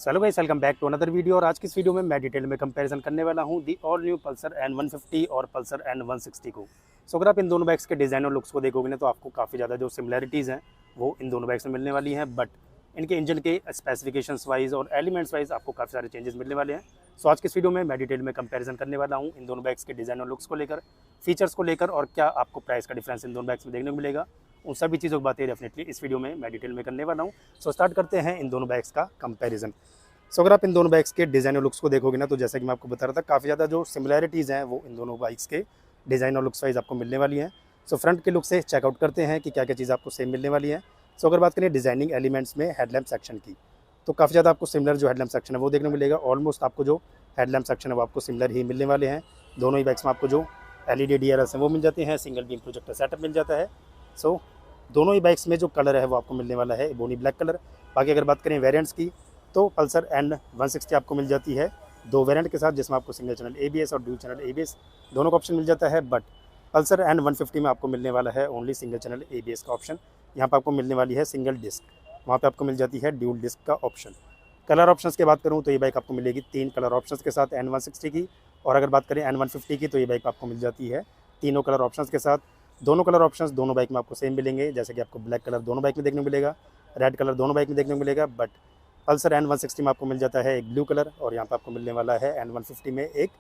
चलो guys, welcome back to another video. और आज की इस वीडियो में मैं डिटेल में कंपैरिजन करने वाला हूं the all new Pulsar N150 और पल्सर N160 को। सो अगर आप इन दोनों बाइक्स के डिज़ाइन और लुक्स को देखोगे ना तो आपको काफ़ी ज़्यादा जो सिमिलरिटीज़ हैं वो इन दोनों बाइक्स में मिलने वाली हैं, बट इनके इंजन के स्पेसिफिकेशंस वाइज और एलिमेंट्स वाइज आपको काफ़ी सारे चेंजेस मिलने वाले हैं। सो आज की इस वीडियो में मैं डिटेल में कंपैरिजन करने वाला हूँ इन दोनों बाइक्स के डिज़ाइन और लुक्स को लेकर, फीचर्स को लेकर, और क्या आपको प्राइस का डिफरेंस इन दोनों बाइक्स में देखने को मिलेगा। उन सभी चीज़ों की बातें डेफिनेटली इस वीडियो में मैं डिटेल में करने वाला हूँ। सो स्टार्ट करते हैं इन दोनों बाइक्स का कंपैरिजन। सो अगर आप इन दोनों बाइक्स के डिज़ाइन और लुक्स को देखोगे ना तो जैसा कि मैं आपको बता रहा था, काफ़ी ज़्यादा जो सिमिलरिटीज़ हैं वो इन दोनों बाइक्स के डिज़ाइन और लुक्स वाइज आपको मिलने वाली हैं। सो फ्रंट के लुक से चेकआउट करते हैं कि क्या क्या चीज़ आपको सेम मिलने वाली है। सो अगर बात करें डिज़ाइनिंग एलिमेंट्स में हेडलैम्प सेक्शन की, तो काफ़ी ज़्यादा आपको सिमिलर जो हेडलैम्प सेक्शन है वो देखने को मिलेगा। ऑलमोस्ट आपको जो हेडलैम्प सेक्शन है वो आपको सिमिलर ही मिलने वाले हैं। दोनों ही बाइक्स में आपको जो LED DRLs हैं वो मिल जाते हैं, सिंगल बीम प्रोजेक्टर सेटअप मिल जाता है। सो दोनों ही बाइक्स में जो कलर है वो आपको मिलने वाला है बोनी ब्लैक कलर। बाकी अगर बात करें वेरिएंट्स की तो पल्सर N160 आपको मिल जाती है दो वेरिएंट के साथ, जिसमें आपको सिंगल चैनल ABS और ड्यूल चैनल ABS दोनों का ऑप्शन मिल जाता है। बट पल्सर N150 में आपको मिलने वाला है ओनली सिंगल चैनल ABS का ऑप्शन। यहाँ पर आपको मिलने वाली है सिंगल डिस्क, वहाँ पे आपको मिल जाती है ड्यूल डिस्क का ऑप्शन। कलर ऑप्शंस की बात करूँ तो ये बाइक आपको मिलेगी 3 कलर ऑप्शंस के साथ N160 की, और अगर बात करें N150 की तो ये बाइक आपको मिल जाती है तीनों कलर ऑप्शंस के साथ। दोनों कलर ऑप्शंस दोनों बाइक में आपको सेम मिलेंगे, जैसे कि आपको ब्लैक कलर दोनों बाइक में देखने को मिलेगा, रेड कलर दोनों बाइक में देखने को मिलेगा। बट पल्सर N160 में आपको मिल जाता है एक ब्लू कलर, और यहाँ पे आपको मिलने वाला है N150 में एक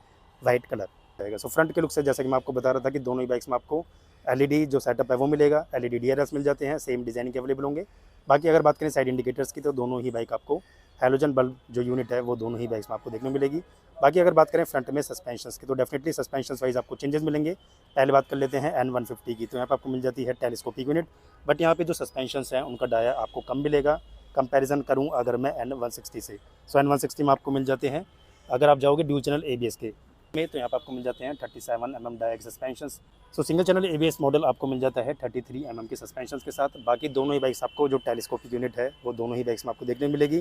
वाइट कलर रहेगा। सो फ्रंट के लुक से जैसा कि मैं आपको बता रहा था कि दोनों ही बाइक्स में आपको LED जो सेटअप है वो मिलेगा, LED DRLs मिल जाते हैं, सेम डिज़ाइन के अवेलेबल होंगे। बाकी अगर बात करें साइड इंडिकेटर्स की तो दोनों ही बाइक आपको हैलोजन बल्ब जो यूनिट है वो दोनों ही बाइक्स में आपको देखने को मिलेगी। बाकी अगर बात करें फ्रंट में सस्पेंशंस की तो डेफिनेटली सस्पेंशन वाइज आपको चेंजेस मिलेंगे। पहले बात कर लेते हैं N150 की, तो यहाँ पर आपको मिल जाती है टेलीस्कोपिक यूनिट, बट यहाँ पे जो सस्पेंशंस हैं उनका डाया आपको कम मिलेगा कंपैरिजन करूँ अगर मैं N160 से। सो N160 में आपको मिल जाते हैं, अगर आप जाओगे ड्यूल चैनल ABS के में तो यहाँ पर आपको मिल जाते हैं 37 mm dia suspensions. So single channel ABS model आपको मिल जाता है 33 mm के सस्पेंशंस के साथ। बाकी दोनों ही बाइक्स आपको जो टेलीस्कोपिक यूनिट है वो दोनों ही बाइक्स में आपको देखने मिलेगी।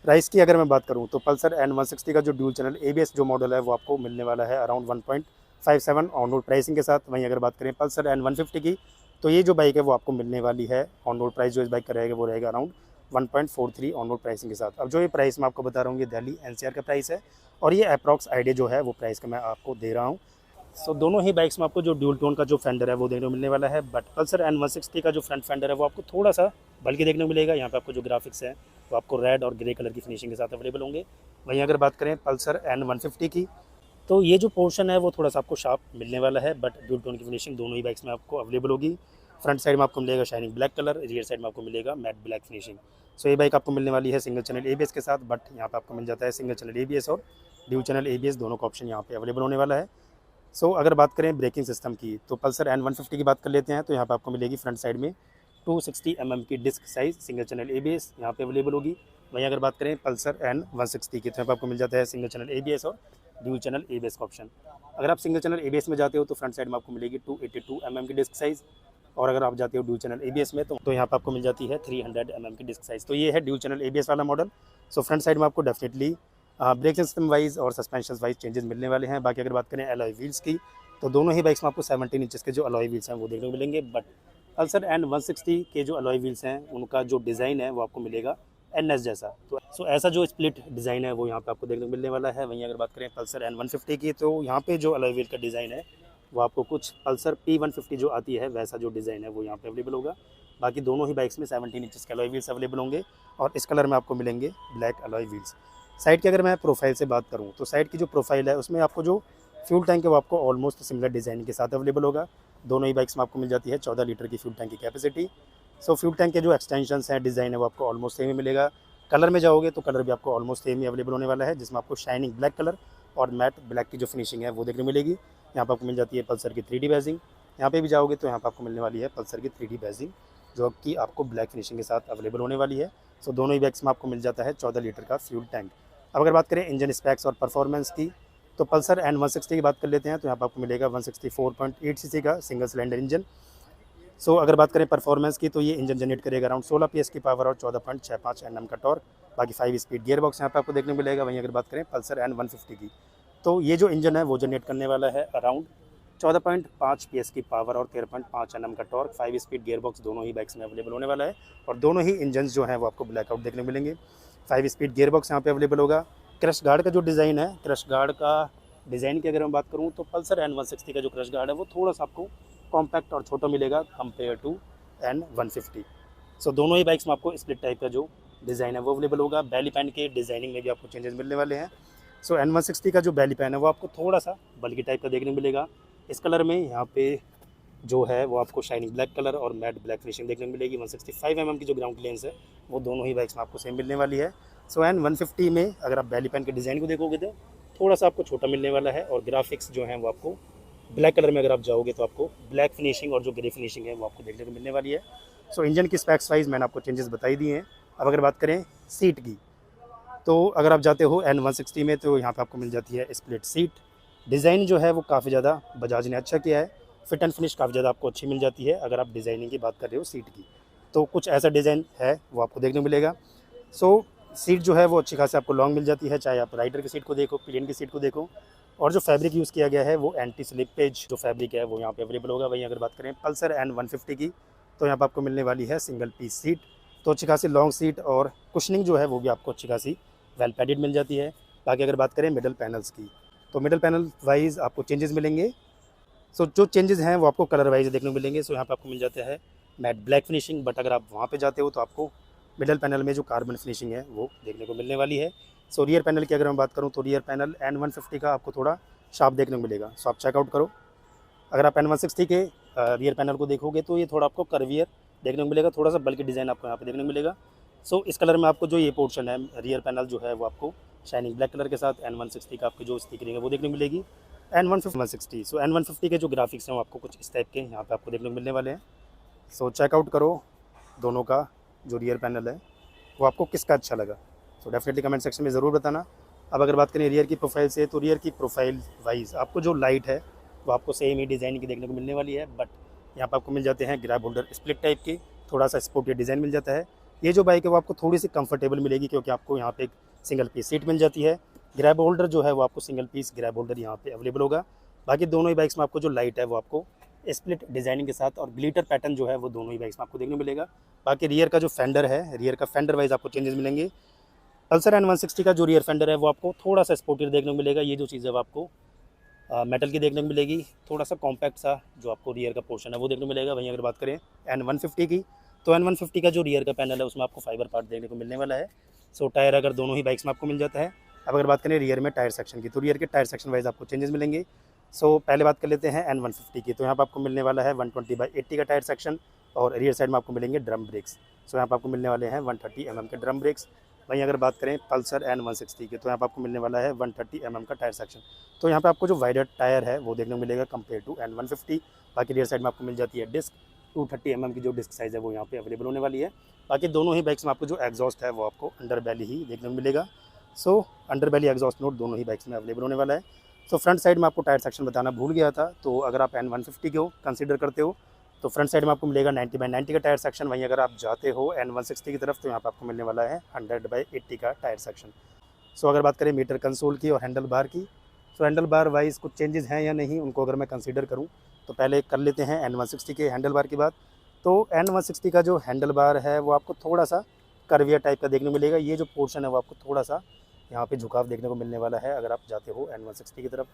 प्राइस की अगर मैं बात करूँ तो पल्सर N160 का जो ड्यूल चैनल ABS जो मॉडल है वो आपको मिलने वाला है अराउंड 1.57 ऑन रोड प्राइसिंग के साथ। वहीं अगर बात करें पल्सर N150 की तो ये जो बाइक है वो आपको मिलने वाली है ऑन रोड प्राइस जो इस बाइक का रहेगा वो रहेगा अराउंड 1.43 ऑन रोड प्राइसिंग के साथ। अब जो ये प्राइस मैं आपको बता रहा हूँ ये दिल्ली NCR का प्राइस है, और ये अप्रॉक्स आइडिया जो है वो प्राइस का मैं आपको दे रहा हूँ। सो दोनों ही बाइक्स में आपको जो ड्यूल टोन का जो फेंडर है वो देखने को मिलने वाला है। बट पल्सर N160 का जो फ्रंट फेंडर है वो आपको थोड़ा सा बल्कि देखने को मिलेगा। यहाँ पे आपको जो ग्राफिक्स है वो आपको रेड और ग्रे कलर की फिनिशिंग के साथ अवेलेबल होंगे। वहीं अगर बात करें पल्सर N150 की तो ये जो पोर्शन है वो थोड़ा सा आपको शार्प मिलने वाला है, बट ड्यूल टोन की फिनिशिंग दोनों ही बाइक्स में आपको अवेलेबल होगी। फ्रंट साइड में आपको मिलेगा shining black colour, rear side में आपको मिलेगा मैट ब्लैक फिनिशिंग। सो ये बाइक आपको मिलने वाली है सिंगल चैनल ABS के साथ, बट यहाँ पे आपको मिल जाता है सिंगल चैनल ABS और ड्यूल चैनल ABS दोनों का ऑप्शन यहाँ पे अवेलेबल होने वाला है। सो अगर बात करें ब्रेकिंग सिस्टम की तो पल्सर N150 की बात कर लेते हैं, तो यहाँ पे आपको मिलेगी फ्रंट साइड में 260 mm की disc size single channel ABS यहाँ पे अवेलेबल होगी। वहीं अगर बात करें पल्सर N160 की तो यहाँ पे आपको मिल जाता है सिंगल चैनल ABS और ड्यूल चैनल ABS का ऑप्शन। अगर आप सिंगल चैनल ABS में जाते हो तो फ्रंट साइड में आपको मिलेगी 282 mm की डिस्क साइज़, और अगर आप जाते हो ड्यूल चैनल ABS में तो यहाँ पे आपको मिल जाती है 300 mm की डिस्क साइज़। तो ये है ड्यूल चैनल ABS वाला मॉडल। सो फ्रंट साइड में आपको डेफिनेटली ब्रेक सिस्टम वाइज और सस्पेंशन वाइज चेंजेस मिलने वाले हैं। बाकी अगर बात करें अलॉय व्हील्स की तो दोनों ही बाइक्स में आपको 17 इंचेस के जो अलॉय व्हील्स हैं वो देखने को मिलेंगे। बट पल्सर N160 के जो अलॉय व्हील्स हैं उनका जो डिज़ाइन है वो आपको मिलेगा NS जैसा। तो ऐसा जो स्प्लिट डिज़ाइन है वो यहाँ पे आपको देखने को मिलने वाला है। वहीं अगर बात करें पल्सर N150 की तो यहाँ पे जो अलॉय व्हील का डिज़ाइन है वो आपको कुछ पल्सर P150 जो आती है वैसा जो डिज़ाइन है वो यहाँ पे अवेलेबल होगा। बाकी दोनों ही बाइक्स में 17 इंचेस के अलॉय व्हील्स अवेलेबल होंगे, और इस कलर में आपको मिलेंगे ब्लैक अलॉय व्हील्स। साइड की अगर मैं प्रोफाइल से बात करूँ तो साइड की जो प्रोफाइल है उसमें आपको जो फ्यूल टैंक है वो आपको ऑलमोस्ट सिमिलर डिज़ाइन के साथ अवेलेबल होगा। दोनों ही बाइक्स में आपको मिल जाती है 14 लीटर की फ्यूल टैंक की कैपेसिटी। सो फ्यूल टैंक के जो एक्सटेंशंस हैं डिज़ाइन है वो आपको ऑलमोस्ट सेम ही मिलेगा। कलर में जाओगे तो कलर भी आपको ऑलमोस्ट सेम ही अवेलेबल होने वाला है, जिसमें आपको शाइनिंग ब्लैक कलर और मैट ब्लैक की जो फिनिशिंग है वो देखने मिलेगी। यहाँ पर आपको मिल जाती है पल्सर की 3D बैजिंग। यहाँ पे भी जाओगे तो यहाँ पर आपको मिलने वाली है पल्सर की 3D बैजिंग जो कि आपको ब्लैक फिनिशिंग के साथ अवेलेबल होने वाली है। सो दोनों ही बाइक्स में आपको मिल जाता है 14 लीटर का फ्यूल टैंक। अब अगर बात करें इंजन स्पेक्स और परफॉर्मेंस की तो पल्सर N160 की बात कर लेते हैं, तो यहाँ पर आपको मिलेगा 164.8 cc का सिंगल सिलेंडर इंजन। सो अगर बात करें परफॉर्मेंस की तो ये इंजन जनरेट करेगा अराउंड 16 PS की पावर और 14.65 Nm का टॉर्क। बाकी 5 स्पीड गियर बॉक्स यहाँ पे आपको देखने को मिलेगा। वहीं अगर बात करें पल्सर N150 की तो ये जो इंजन है वो जनरेट करने वाला है अराउंड 14.5 PS की पावर और 13.5 Nm का टॉर्क। 5 स्पीड गियर बॉक्स दोनों ही बाइक्स में अवेलेबल होने वाला है, और दोनों ही इंजन जो हैं वो आपको ब्लैकआउट देखने को मिलेंगे। 5 स्पीड गियर बॉक्स यहाँ पे अवेलेबल होगा। क्रश गार्ड का जो डिज़ाइन है, क्रश गार्ड का डिज़ाइन की अगर मैं बात करूँ तो पल्सर N160 का जो क्रश गार्ड है वो थोड़ा सा आपको कॉम्पैक्ट और छोटा मिलेगा कंपेयर टू N150। सो दोनों ही बाइक्स में आपको स्प्लिट टाइप का जो डिज़ाइन है वो अवेलेबल होगा। बैली पैन के डिज़ाइनिंग में भी आपको चेंजेस मिलने वाले हैं। सो N160 का जो बैली पैन है वो आपको थोड़ा सा बल्कि टाइप का देखने को मिलेगा। इस कलर में यहाँ पे जो है वो आपको शाइनिंग ब्लैक कलर और मैट ब्लैक फिनिशिंग देखने को मिलेगी। 165 mm की जो ग्राउंड क्लियरेंस है वो दोनों ही बाइक्स में आपको सेम मिलने वाली है। सो N150 में अगर आप बैली पैन के डिज़ाइन को देखोगे तो थोड़ा सा आपको छोटा मिलने वाला है और ग्राफिक्स जो हैं वो आपको ब्लैक कलर में अगर आप जाओगे तो आपको ब्लैक फिनिशिंग और जो ग्रे फिनिशिंग है वो आपको देखने को मिलने वाली है। सो इंजन की स्पेक्स वाइज मैंने आपको चेंजेस बताई दिए हैं। अब अगर बात करें सीट की, तो अगर आप जाते हो N160 में तो यहाँ पे आपको मिल जाती है स्प्लिट सीट। डिज़ाइन जो है वो काफ़ी ज़्यादा बजाज ने अच्छा किया है। फिट एंड फिनिश काफ़ी ज़्यादा आपको अच्छी मिल जाती है। अगर आप डिज़ाइनिंग की बात कर रहे हो सीट की, तो कुछ ऐसा डिज़ाइन है वो आपको देखने को मिलेगा। सो सीट जो है वो अच्छी खासी आपको लॉन्ग मिल जाती है, चाहे आप राइडर की सीट को देखो, पिलियन की सीट को देखो। और जो फैब्रिक यूज़ किया गया है वो एंटी स्लिपेज जो फैब्रिक है वो यहाँ पे अवेलेबल होगा। वहीं अगर बात करें पल्सर N150 की, तो यहाँ पर आपको मिलने वाली है सिंगल पीस सीट। तो अच्छी खासी लॉन्ग सीट और कुशनिंग जो है वो भी आपको अच्छी खासी वेल पैडेड मिल जाती है। बाकी अगर बात करें मिडल पैनल्स की, तो मिडल पैनल वाइज आपको चेंजेस मिलेंगे। सो जो चेंजेस हैं वो आपको कलर वाइज देखने को मिलेंगे। सो यहाँ पे आपको मिल जाता है मैट ब्लैक फिनिशिंग, बट अगर आप वहाँ पे जाते हो तो आपको मिडल पैनल में जो कार्बन फिनिशिंग है वो देखने को मिलने वाली है। सो रियर पैनल की अगर मैं बात करूँ तो रियर पैनल N150 का आपको थोड़ा शार्प देखने को मिलेगा। सो आप चेकआउट करो। अगर आप N160 के रियर पैनल को देखोगे तो ये थोड़ा आपको कर्वियर देखने को मिलेगा, थोड़ा सा बल्कि डिज़ाइन आपको यहाँ पे देखने को मिलेगा। सो इस कलर में आपको जो ये पोर्शन है रियर पैनल जो है वो आपको शाइनिंग ब्लैक कलर के साथ N160 का आपकी जो स्टिकरिंग है वो देखने को मिलेगी। N150 सो N150 के जो ग्राफिक्स हैं वो आपको कुछ इस टाइप के यहाँ पे आपको देखने को मिलने वाले हैं। सो चेकआउट करो दोनों का जो रियर पैनल है वो आपको किसका अच्छा लगा। सो डेफिनेटली कमेंट सेक्शन में ज़रूर बताना। अब अगर बात करें रियर की प्रोफाइल से, तो रियर की प्रोफाइल वाइज आपको जो लाइट है वो आपको सेम ही डिज़ाइन की देखने को मिलने वाली है, बट यहाँ पर आपको मिल जाते हैं ग्रैब होल्डर स्प्लिट टाइप के, थोड़ा सा स्पोर्टी डिज़ाइन मिल जाता है। ये जो बाइक है वो आपको थोड़ी सी कंफर्टेबल मिलेगी क्योंकि आपको यहाँ पे एक सिंगल पीस सीट मिल जाती है। ग्रैब होल्डर जो है वो आपको सिंगल पीस ग्रैब होल्डर यहाँ पे अवेलेबल होगा। बाकी दोनों ही बाइक्स में आपको जो लाइट है वो आपको स्प्लिट डिज़ाइनिंग के साथ और ग्लिटर पैटर्न जो है वो दोनों ही बाइक्स में आपको देखने को मिलेगा। बाकी रियर का जो फेंडर है, रियर का फेंडर वाइज आपको चेंजेस मिलेंगे। पल्सर N160 का जो रियर फेंडर है वो आपको थोड़ा सा स्पोर्टिव देखने को मिलेगा। ये जो चीज़ है वो आपको मेटल की देखने को मिलेगी, थोड़ा सा कॉम्पैक्ट सा जो आपको रियर का पोर्शन है वो देखने को मिलेगा। वहीं अगर बात करें N150 की, तो N150 का जो रियर का पैनल है उसमें आपको फाइबर पार्ट देखने को मिलने वाला है। सो टायर अगर दोनों ही बाइक्स में आपको मिल जाता है। अब अगर बात करें रियर में टायर सेक्शन की, तो रियर के टायर सेक्शन वाइज आपको चेंजेस मिलेंगे। सो पहले बात कर लेते हैं N150 की, तो यहाँ पर आपको मिलने वाला है 120/80 का टायर सेक्शन और रियर साइड में आपको मिलेंगे ड्रम ब्रेक्स। सो यहाँ पर आपको मिलने वाले हैं 130 mm के ड्रम ब्रेक्स। वहीं अगर बात करें पल्सर N160 की, तो यहाँ पर आपको मिलने वाला है 130 mm का टायर सेक्शन। तो यहाँ पे आपको जो वाइडर टायर है वो देखने को मिलेगा कंपेयर टू N150। बाकी रियर साइड में आपको मिल जाती है डिस्क, 230 mm की जो डिस्क साइज़ है वो यहाँ पे अवेलेबल होने वाली है। बाकी दोनों ही बाइक्स में आपको जो एग्जॉस्ट है वो आपको अंडर बैली ही देखने को मिलेगा। सो अंडर बैली एग्जॉस्ट नोट दोनों ही बाइक्स में अवेलेबल होने वाला है। सो फ्रंट साइड में आपको टायर सेक्शन बताना भूल गया था, तो अगर आप N150 को कंसिडर करते हो तो फ्रंट साइड में आपको मिलेगा 90/90 का टायर सेक्शन। वहीं अगर आप जाते हो N160 की तरफ तो यहाँ पर आपको मिलने वाला है 100/80 का टायर सेक्शन। सो अगर बात करें मीटर कंसोल की और हैंडल बार की, सो हैंडल बार वाइज कुछ चेंजेस हैं या नहीं उनको अगर मैं कंसीडर करूं तो पहले कर लेते हैं N160 के हैंडल बार की बात। तो N160 का जो हैंडल बार है वो आपको थोड़ा सा कर्वियर टाइप का देखने को मिलेगा। ये जो पोर्शन है वो आपको थोड़ा सा यहाँ पे झुकाव देखने को मिलने वाला है अगर आप जाते हो N160 की तरफ।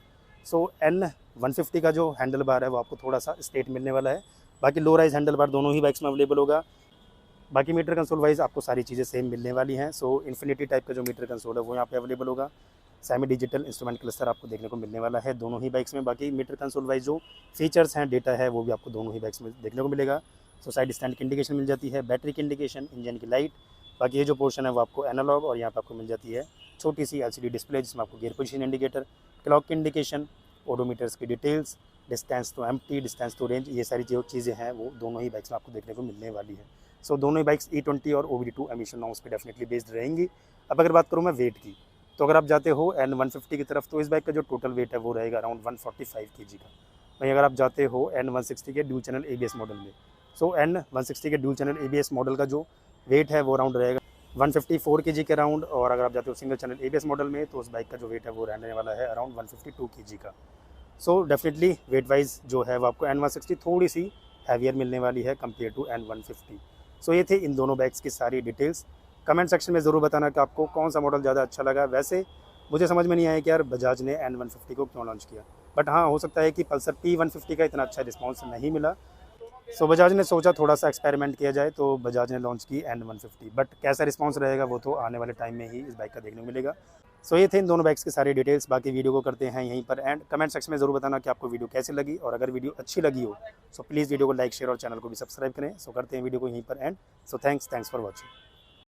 सो N150 का जो हैंडल बार है वो आपको थोड़ा सा स्ट्रेट मिलने वाला है। बाकी लो राइज हैंडल बार दोनों ही बाइक्स में अवेलेबल होगा। बाकी मीटर कंसोल वाइज आपको सारी चीज़ें सेम मिलने वाली हैं। सो इन्फिनिटी टाइप का जो मीटर कंसोल है वो यहाँ पे अवेलेबल होगा। सेमी डिजिटल इंस्ट्रूमेंट क्लस्टर आपको देखने को मिलने वाला है दोनों ही बाइक्स में। बाकी मीटर कंसोल वाइज जो फीचर्स हैं, डेटा है, वो भी आपको दोनों ही बाइक्स में देखने को मिलेगा। सो साइड स्टैंड की इंडिकेशन मिल जाती है, बैटरी की इंडिकेशन, इंजन की लाइट। बाकी ये जो पोर्शन है वो आपको एनालॉग और यहाँ पर आपको मिल जाती है छोटी सी LCD डिस्प्ले जिसमें आपको गियर पोजीशन इंडिकेटर, क्लॉक की इंडिकेशन, ओडोमीटर्स की details, distance to empty, distance to range, ये सारी जो चीज़ें हैं वो दोनों ही बाइक्स में आपको देखने को मिलने वाली है। सो दोनों ही बाइक्स E20 और OBD2 एमिशन नॉर्म्स पे डेफिनेटली बेस्ड रहेंगी। अब अगर बात करूँ मैं वेट की, तो अगर आप जाते हो N150 की तरफ तो इस बाइक का जो टोटल वेट है वो रहेगा अराउंड 145 kg का। वहीं अगर आप जाते हो N160 के ड्यूल चैनल ABS मॉडल में, सो N160 के ड्यूल चैनल ABS मॉडल का जो वेट है वो अराउंड रहेगा 154 kg के अराउंड। और अगर आप जाते हो सिंगल चैनल ABS मॉडल में तो उस बाइक का जो वेट है वो रहने वाला है अराउंड 152 kg का। सो डेफिनेटली वेट वाइज जो है वो आपको N160 थोड़ी सी हैवियर मिलने वाली है कंपेयर टू N150। सो ये थे इन दोनों बाइक्स की सारी डिटेल्स। कमेंट सेक्शन में ज़रूर बताना कि आपको कौन सा मॉडल ज़्यादा अच्छा लगा। वैसे मुझे समझ में नहीं आया कि यार बजाज ने N150 को क्यों लॉन्च किया, बट हाँ, हो सकता है कि पल्सर P150 का इतना अच्छा रिस्पॉन्स नहीं मिला। सो बजाज ने सोचा थोड़ा सा एक्सपेरिमेंट किया जाए, तो बजाज ने लॉन्च की N150, बट कैसा रिस्पांस रहेगा वो तो आने वाले टाइम में ही इस बाइक का देखने को मिलेगा। सो ये थे इन दोनों बाइक्स की सारी डिटेल्स। बाकी वीडियो को करते हैं यहीं पर एंड। कमेंट सेक्शन में ज़रूर बताना कि आपको वीडियो कैसी लगी, और अगर वीडियो अच्छी लगी हो सो प्लीज़ वीडियो को लाइक शेयर और चैनल को भी सब्सक्राइब करें। सो करते हैं वीडियो को यहीं पर and. So thanks for watching.